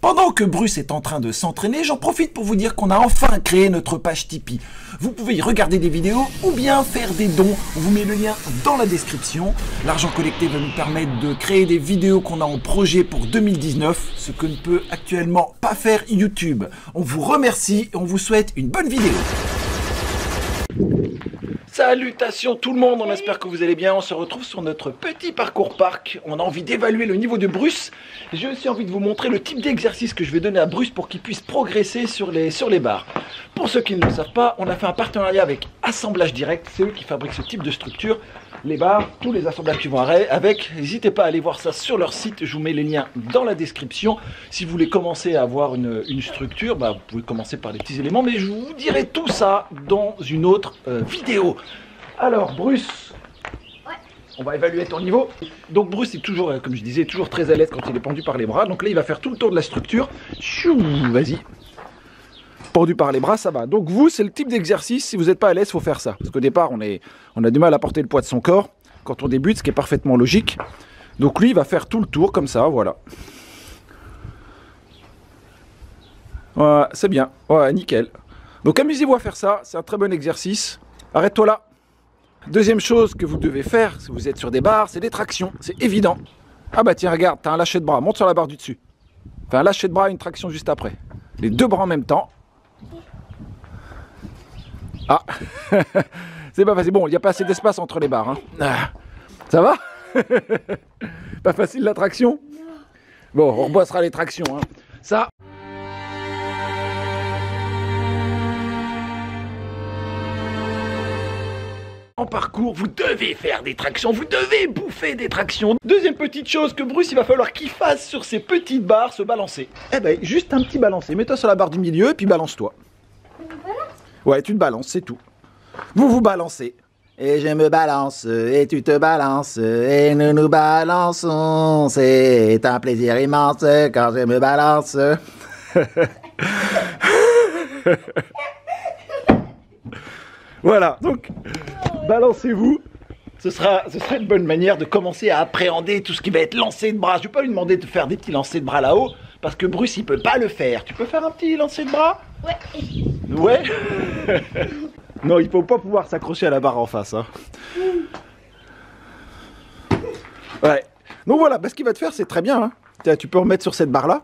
Pendant que Bruce est en train de s'entraîner, j'en profite pour vous dire qu'on a enfin créé notre page Tipeee. Vous pouvez y regarder des vidéos ou bien faire des dons. On vous met le lien dans la description. L'argent collecté va nous permettre de créer des vidéos qu'on a en projet pour 2019, ce que ne peut actuellement pas faire YouTube. On vous remercie et on vous souhaite une bonne vidéo. Salutations tout le monde, on espère que vous allez bien. On se retrouve sur notre petit parcours parc. On a envie d'évaluer le niveau de Bruce. J'ai aussi envie de vous montrer le type d'exercice que je vais donner à Bruce pour qu'il puisse progresser sur les barres. Pour ceux qui ne le savent pas, on a fait un partenariat avec Assemblage Direct. C'est eux qui fabriquent ce type de structure. Les barres, tous les assemblages qui vont avec. N'hésitez pas à aller voir ça sur leur site. Je vous mets les liens dans la description. Si vous voulez commencer à avoir une structure, vous pouvez commencer par les petits éléments. Mais je vous dirai tout ça dans une autre vidéo. Alors Bruce, on va évaluer ton niveau. Donc Bruce est toujours, comme je disais, toujours très à l'aise quand il est pendu par les bras. Donc là, il va faire tout le tour de la structure. Vas-y. Pendu par les bras, ça va. Donc vous, c'est le type d'exercice, si vous n'êtes pas à l'aise, il faut faire ça. Parce qu'au départ, on a du mal à porter le poids de son corps quand on débute, ce qui est parfaitement logique. Donc lui, il va faire tout le tour comme ça, voilà. Voilà, c'est bien. Voilà, nickel. Donc amusez-vous à faire ça, c'est un très bon exercice. Arrête-toi là. Deuxième chose que vous devez faire, si vous êtes sur des barres, c'est des tractions. C'est évident. Ah bah tiens, regarde, t'as un lâcher de bras. Monte sur la barre du dessus. Fais un lâcher de bras et une traction juste après. Les deux bras en même temps. Ah, c'est pas facile. Bon, il n'y a pas assez d'espace entre les barres. Hein. Ah. Ça va? Pas facile la traction? Bon, on rebossera les tractions. Hein. Ça. En parcours, vous devez faire des tractions, vous devez bouffer des tractions. Deuxième petite chose que Bruce, il va falloir qu'il fasse sur ses petites barres, se balancer. Eh ben, juste un petit balancer. Mets-toi sur la barre du milieu et puis balance-toi. Ouais, tu te balances, c'est tout. Vous vous balancez. Et je me balance, et tu te balances, et nous nous balançons. C'est un plaisir immense quand je me balance. Voilà, donc, balancez-vous. Ce sera une bonne manière de commencer à appréhender tout ce qui va être lancé de bras. Je ne vais pas lui demander de faire des petits lancers de bras là-haut, parce que Bruce, il ne peut pas le faire. Tu peux faire un petit lancer de bras? Ouais. Ouais. Non, il ne faut pas pouvoir s'accrocher à la barre en face. Hein. Ouais. Donc voilà, ce qu'il va te faire, c'est très bien. Hein. Tu peux remettre sur cette barre-là.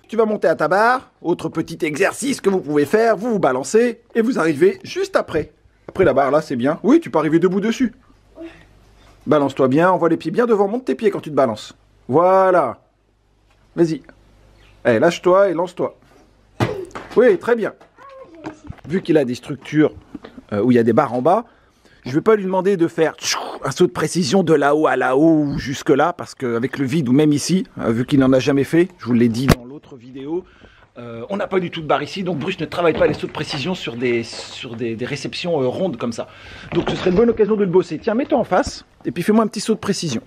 Tu vas monter à ta barre. Autre petit exercice que vous pouvez faire. Vous vous balancez et vous arrivez juste après. Après la barre, là, c'est bien. Oui, tu peux arriver debout dessus. Balance-toi bien, envoie les pieds bien devant. Monte tes pieds quand tu te balances. Voilà. Vas-y. Allez, lâche-toi et lance-toi. Oui, très bien. Vu qu'il a des structures où il y a des barres en bas, je ne vais pas lui demander de faire un saut de précision de là-haut à là-haut ou jusque-là, parce qu'avec le vide ou même ici, vu qu'il n'en a jamais fait, je vous l'ai dit dans l'autre vidéo, on n'a pas du tout de barre ici, donc Bruce ne travaille pas les sauts de précision sur des réceptions rondes comme ça. Donc ce serait une bonne occasion de le bosser. Tiens, mets-toi en face, et puis fais-moi un petit saut de précision.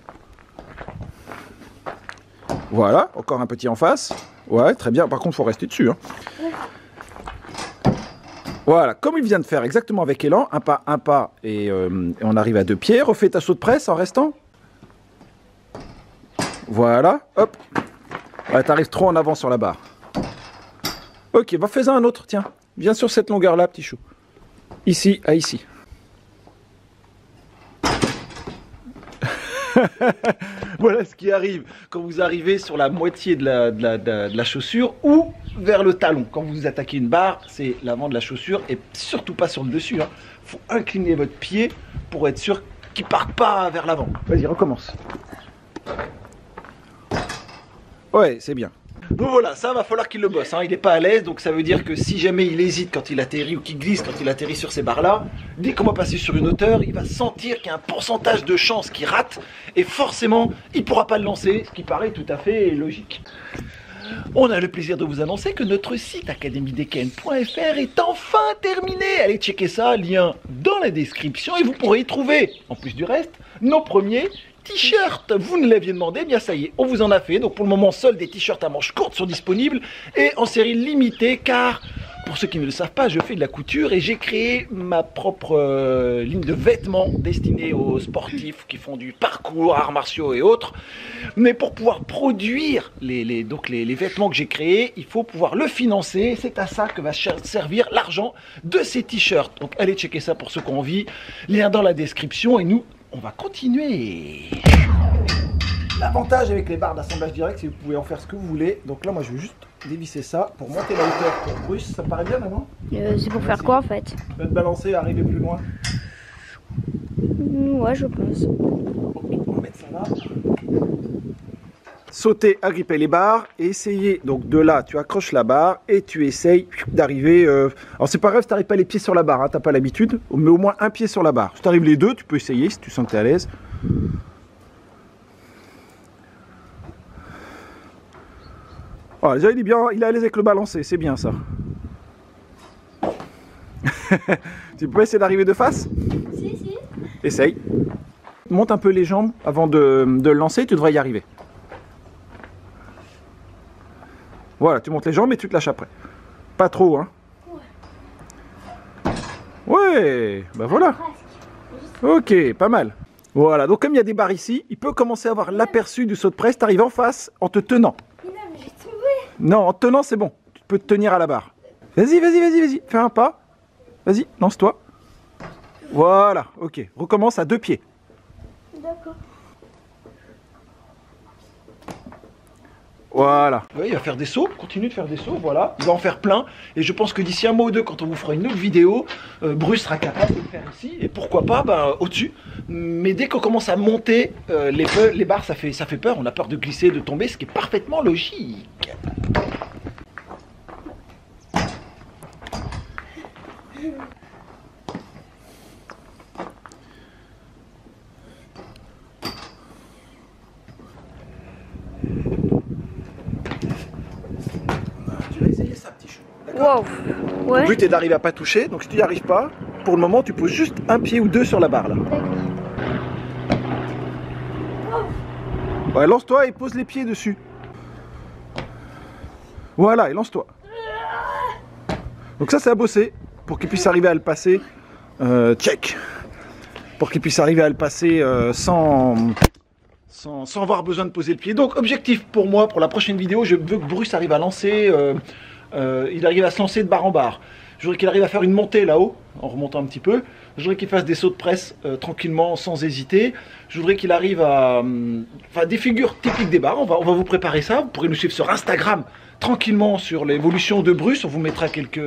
Voilà, encore un petit en face. Ouais, très bien, par contre, il faut rester dessus. Hein. Voilà, comme il vient de faire exactement avec élan, un pas, et on arrive à 2 pieds. Refais ta saut de presse en restant. Voilà, hop. Ouais, t'arrives trop en avant sur la barre. Ok, va fais-en un autre, tiens. Viens sur cette longueur-là, petit chou. Ici, à ici. Voilà ce qui arrive quand vous arrivez sur la moitié de la chaussure ou vers le talon. Quand vous attaquez une barre, c'est l'avant de la chaussure et surtout pas sur le dessus. Il faut incliner votre pied pour être sûr qu'il ne parte pas vers l'avant. Vas-y, recommence. Ouais, c'est bien. Donc voilà, ça va falloir qu'il le bosse. Il n'est pas à l'aise, donc ça veut dire que si jamais il hésite quand il atterrit ou qu'il glisse quand il atterrit sur ces barres-là, dès qu'on va passer sur une hauteur, il va sentir qu'il y a un pourcentage de chance qu'il rate et forcément, il ne pourra pas le lancer, ce qui paraît tout à fait logique. On a le plaisir de vous annoncer que notre site academydkn.fr est enfin terminé. Allez checker ça, lien dans la description et vous pourrez y trouver, en plus du reste, nos premiers t-shirts. Vous nous l'aviez demandé, eh bien ça y est, on vous en a fait. Donc pour le moment, seuls des t-shirts à manches courtes sont disponibles et en série limitée car Pour ceux qui ne le savent pas, je fais de la couture et j'ai créé ma propre ligne de vêtements destinée aux sportifs qui font du parcours, arts martiaux et autres. Mais pour pouvoir produire les vêtements que j'ai créés, il faut pouvoir le financer. C'est à ça que va servir l'argent de ces t-shirts. Donc allez checker ça pour ceux qui ont envie. Lien dans la description et nous, on va continuer. L'avantage avec les barres d'assemblage direct, c'est que vous pouvez en faire ce que vous voulez. Donc là, moi, je vais juste dévisser ça pour monter la hauteur pour Bruce. Ça me paraît bien maintenant? C'est pour faire quoi en fait? Tu vas te balancer et arriver plus loin. Ouais, je pense. On va mettre ça là. Sauter, agripper les barres et essayer. Donc de là, tu accroches la barre et tu essayes d'arriver. Alors c'est pas grave si tu n'arrives pas les pieds sur la barre, hein, tu n'as pas l'habitude, mais au moins un pied sur la barre. Si tu arrives les deux, tu peux essayer si tu sens que tu es à l'aise. Oh, déjà, il est bien, il est à l'aise avec le balancer, c'est bien ça. Tu peux essayer d'arriver de face? Si. Essaye. Monte un peu les jambes avant de le lancer, tu devrais y arriver. Voilà, tu montes les jambes et tu te lâches après. Pas trop, hein? Ouais, bah voilà. Ok, pas mal. Voilà, donc comme il y a des barres ici, il peut commencer à avoir l'aperçu du saut de presse. Tu arrives en face en te tenant. Non, en te tenant, c'est bon. Tu peux te tenir à la barre. Vas-y. Fais un pas. Vas-y, lance-toi. Voilà, ok. Recommence à 2 pieds. D'accord. Voilà. Oui, il va faire des sauts, continue de faire des sauts, voilà. Il va en faire plein. Et je pense que d'ici un mois ou deux, quand on vous fera une autre vidéo, Bruce sera capable de le faire ici. Et pourquoi pas, au-dessus. Mais dès qu'on commence à monter, les barres, ça fait peur. On a peur de glisser, de tomber, ce qui est parfaitement logique. Tu vas essayer ça, petit chou. D'accord. Wow. Ouais. Le but est d'arriver à pas toucher. Donc si tu n'y arrives pas, pour le moment, tu poses juste un pied ou deux sur la barre là. Ouais, lance-toi et pose les pieds dessus. Voilà, et lance-toi. Donc ça, c'est à bosser pour qu'il puisse arriver à le passer. Check. Pour qu'il puisse arriver à le passer sans avoir besoin de poser le pied. Donc objectif pour moi, pour la prochaine vidéo, je veux que Bruce arrive à lancer, il arrive à se lancer de barre en barre. Je voudrais qu'il arrive à faire une montée là-haut, en remontant un petit peu. Je voudrais qu'il fasse des sauts de presse tranquillement, sans hésiter. Je voudrais qu'il arrive à... Enfin, des figures typiques des barres. On va vous préparer ça. Vous pourrez nous suivre sur Instagram, tranquillement, sur l'évolution de Bruce. On vous mettra quelques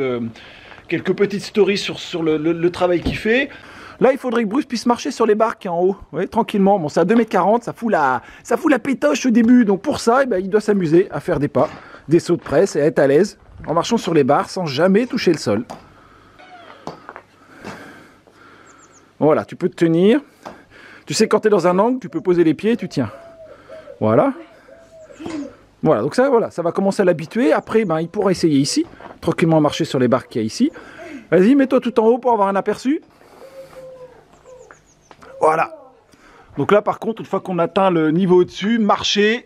petites stories sur le travail qu'il fait. Là, il faudrait que Bruce puisse marcher sur les barres qui en haut, ouais, tranquillement. Bon, c'est à 2,40 m, ça fout la pétoche au début. Donc pour ça, eh ben, il doit s'amuser à faire des pas, des sauts de presse et à être à l'aise en marchant sur les barres sans jamais toucher le sol. Voilà, tu peux te tenir. Tu sais, quand tu es dans un angle, tu peux poser les pieds et tu tiens. Voilà. Voilà, donc ça, voilà, ça va commencer à l'habituer. Après, ben, il pourra essayer ici, tranquillement marcher sur les barres qu'il y a ici. Vas-y, mets-toi tout en haut pour avoir un aperçu. Voilà. Donc là, par contre, une fois qu'on atteint le niveau au-dessus, marcher,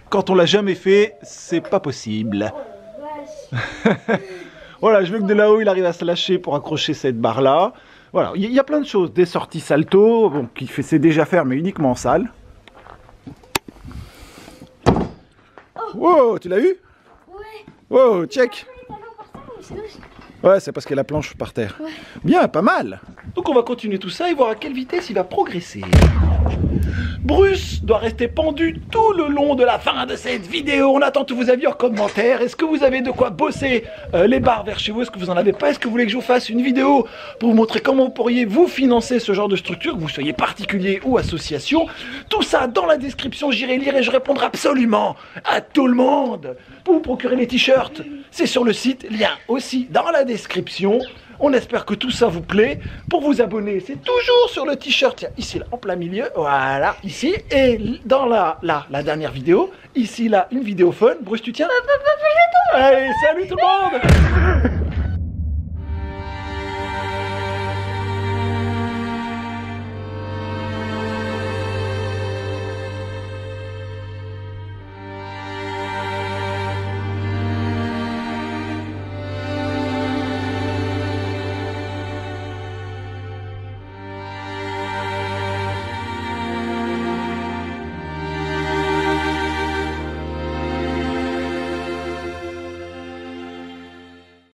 quand on l'a jamais fait, c'est pas possible. Voilà, je veux que de là-haut, il arrive à se lâcher pour accrocher cette barre-là. Voilà, il y a plein de choses. Des sorties salto, bon, qu'il sait déjà faire, mais uniquement en salle. Wow, tu l'as eu? Ouais. Wow, check. Ouais, c'est parce qu'il y a la planche par terre. Ouais. Bien, pas mal. Donc on va continuer tout ça et voir à quelle vitesse il va progresser. Bruce doit rester pendu tout le long de la fin de cette vidéo. On attend tous vos avis en commentaire. Est-ce que vous avez de quoi bosser les barres vers chez vous? Est-ce que vous en avez pas? Est-ce que vous voulez que je vous fasse une vidéo pour vous montrer comment vous pourriez vous financer ce genre de structure, que vous soyez particulier ou association? Tout ça dans la description, j'irai lire et je répondrai absolument à tout le monde. Pour vous procurer les t-shirts, c'est sur le site, lien aussi dans la description. On espère que tout ça vous plaît. Pour vous abonner, c'est toujours sur le t-shirt, tiens, ici là, en plein milieu, voilà, ici. Et dans la dernière vidéo, ici là, une vidéo fun. Bruce, tu tiens? Allez, salut tout le monde.